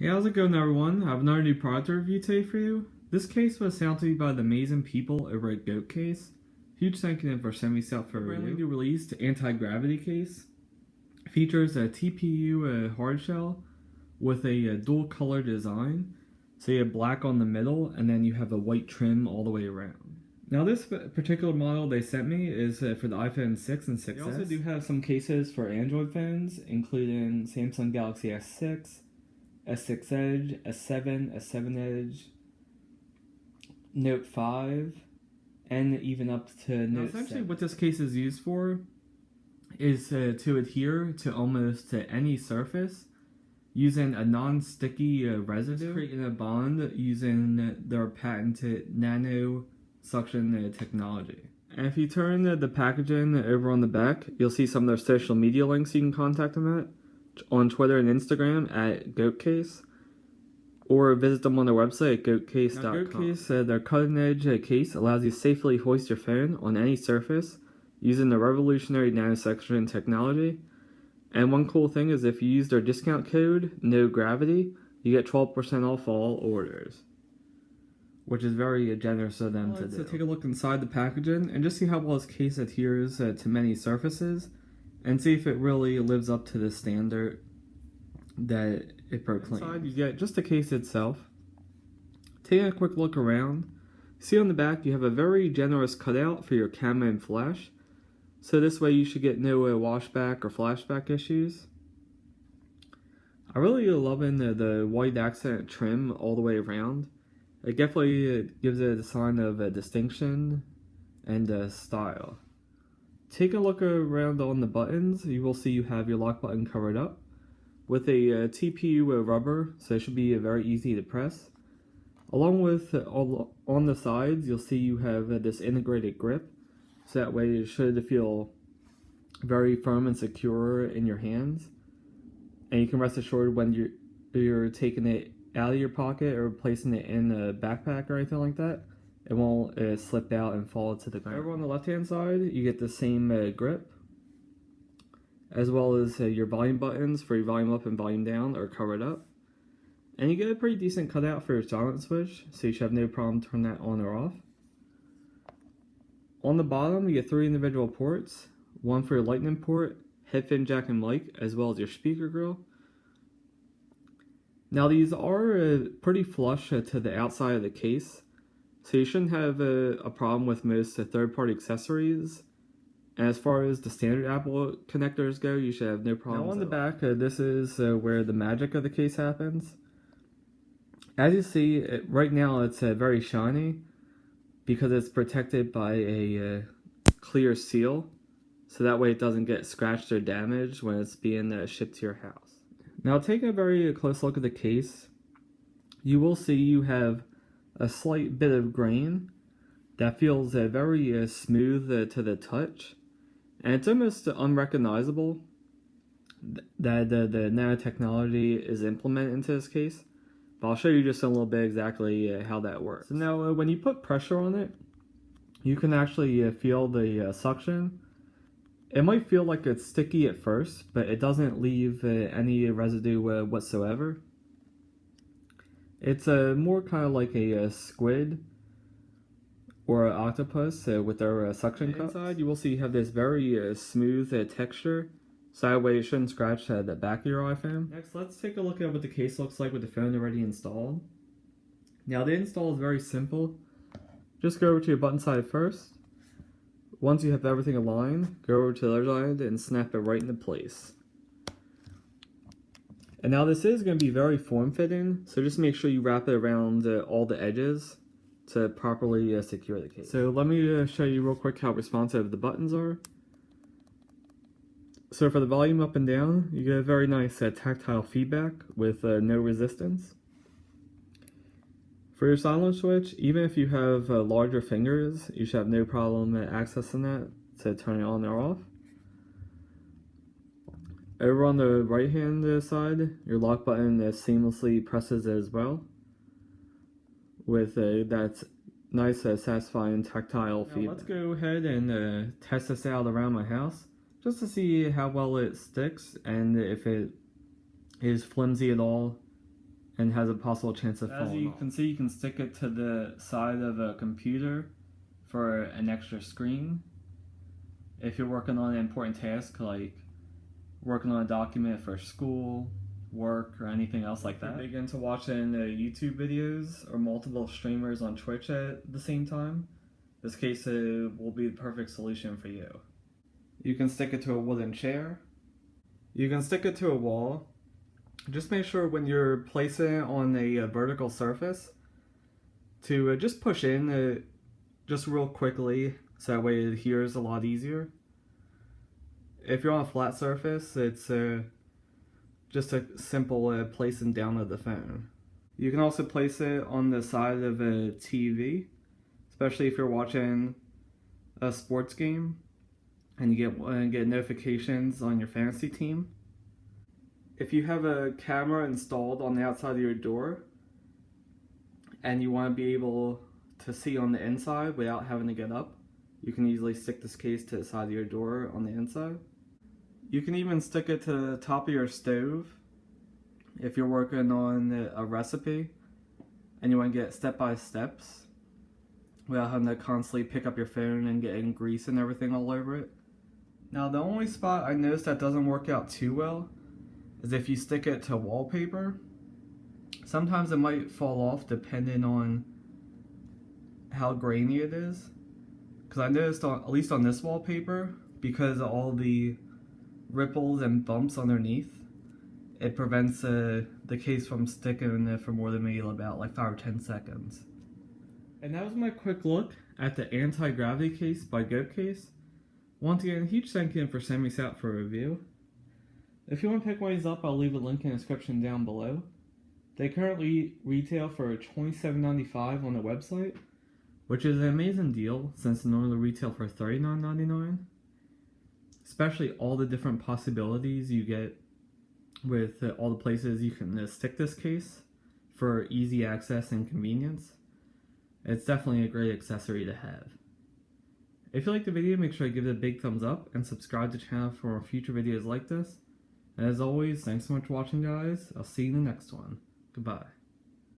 Hey, how's it going everyone? I have another new product to review today for you. This case was sent to me by the amazing people over at Goatcase. Huge thank you to them for sending me stuff for a review. New released anti-gravity case. Features a TPU hard shell with a dual color design. So you have black on the middle and then you have a white trim all the way around. Now this particular model they sent me is for the iPhone 6 and 6S. They also do have some cases for Android phones, including Samsung Galaxy S6, S6 Edge, S7, S7 Edge, Note 5, and even up to Note 7. Essentially what this case is used for is to adhere to almost any surface using a non-sticky residue, creating a bond using their patented Nano suction technology. And if you turn the packaging over on the back, you'll see some of their social media links you can contact them at on Twitter and Instagram at Goatcase, or visit them on their website at goatcase.com. Now, Goatcase, their cutting-edge case allows you to safely hoist your phone on any surface using the revolutionary nanosection technology. And one cool thing is if you use their discount code, No Gravity, you get 12% off all orders, which is very generous of them to do. Let's take a look inside the packaging and just see how well this case adheres to many surfaces, and see if it really lives up to the standard that it proclaims. Inside you get just the case itself. Taking a quick look around, see on the back you have a very generous cutout for your camera and flash, so this way you should get no washback or flashback issues. I really loving the white accent trim all the way around. It definitely gives it a sign of distinction and style. Take a look around on the buttons. You will see you have your lock button covered up with a TPU rubber, so it should be very easy to press. Along with on the sides, you'll see you have this integrated grip, so that way it should feel very firm and secure in your hands. And you can rest assured when you're taking it out of your pocket or placing it in a backpack or anything like that, it won't slip out and fall to the ground. Over on the left hand side, you get the same grip, as well as your volume buttons for your volume up and volume down are covered up. And you get a pretty decent cutout for your silent switch, so you should have no problem turning that on or off. On the bottom, you get 3 individual ports, one for your lightning port, headphone jack and mic, as well as your speaker grill. Now these are pretty flush to the outside of the case, so you shouldn't have a problem with most third-party accessories. And as far as the standard Apple connectors go, you should have no problems. Now on the back, this is where the magic of the case happens. As you see, right now it's very shiny because it's protected by a clear seal, so that way it doesn't get scratched or damaged when it's being shipped to your house. Now take a very close look at the case. You will see you have a slight bit of grain that feels very smooth to the touch, and it's almost unrecognizable that the nanotechnology is implemented into this case, but I'll show you just a little bit exactly how that works. So now when you put pressure on it, you can actually feel the suction. It might feel like it's sticky at first, but it doesn't leave any residue whatsoever. It's more kind of like a squid or an octopus with their suction cups. Inside, you will see you have this very smooth texture, so that way it shouldn't scratch the back of your iPhone. Next, let's take a look at what the case looks like with the phone already installed. Now, the install is very simple. Just go over to your button side first. Once you have everything aligned, go over to the other side and snap it right into place. And now this is going to be very form-fitting, so just make sure you wrap it around all the edges to properly secure the case. So let me show you real quick how responsive the buttons are. So for the volume up and down, you get a very nice tactile feedback with no resistance. For your silent switch, even if you have larger fingers, you should have no problem accessing that to turn it on or off. Over on the right hand side, your lock button seamlessly presses as well, with that nice satisfying tactile feedback. Let's go ahead and test this out around my house, just to see how well it sticks and if it is flimsy at all and has a possible chance of falling off. As you can see, you can stick it to the side of a computer for an extra screen. If you're working on an important task like working on a document for school, work, or anything else like that. If you're big into watching YouTube videos or multiple streamers on Twitch at the same time, this case will be the perfect solution for you. You can stick it to a wooden chair. You can stick it to a wall. Just make sure when you're placing it on a vertical surface to just push in just real quickly, so that way it adheres a lot easier. If you're on a flat surface, it's just a simple placing down of the phone. You can also place it on the side of a TV, especially if you're watching a sports game and you get notifications on your fantasy team. If you have a camera installed on the outside of your door and you want to be able to see on the inside without having to get up, you can easily stick this case to the side of your door on the inside. You can even stick it to the top of your stove if you're working on a recipe and you want to get step-by-steps without having to constantly pick up your phone and getting grease and everything all over it. Now, the only spot I noticed that doesn't work out too well is if you stick it to wallpaper. Sometimes it might fall off depending on how grainy it is. Because I noticed, at least on this wallpaper, because of all the ripples and bumps underneath, it prevents the case from sticking in there for more than maybe about like 5 or 10 seconds. And that was my quick look at the anti-gravity case by Goatcase. Once again, huge thank you for sending this out for a review. If you want to pick one of these up, I'll leave a link in the description down below. They currently retail for $27.95 on the website, which is an amazing deal since they normally retail for $39.99. Especially all the different possibilities you get with all the places you can stick this case for easy access and convenience. It's definitely a great accessory to have. If you liked the video, make sure to give it a big thumbs up and subscribe to the channel for more future videos like this. And as always, thanks so much for watching, guys. I'll see you in the next one. Goodbye.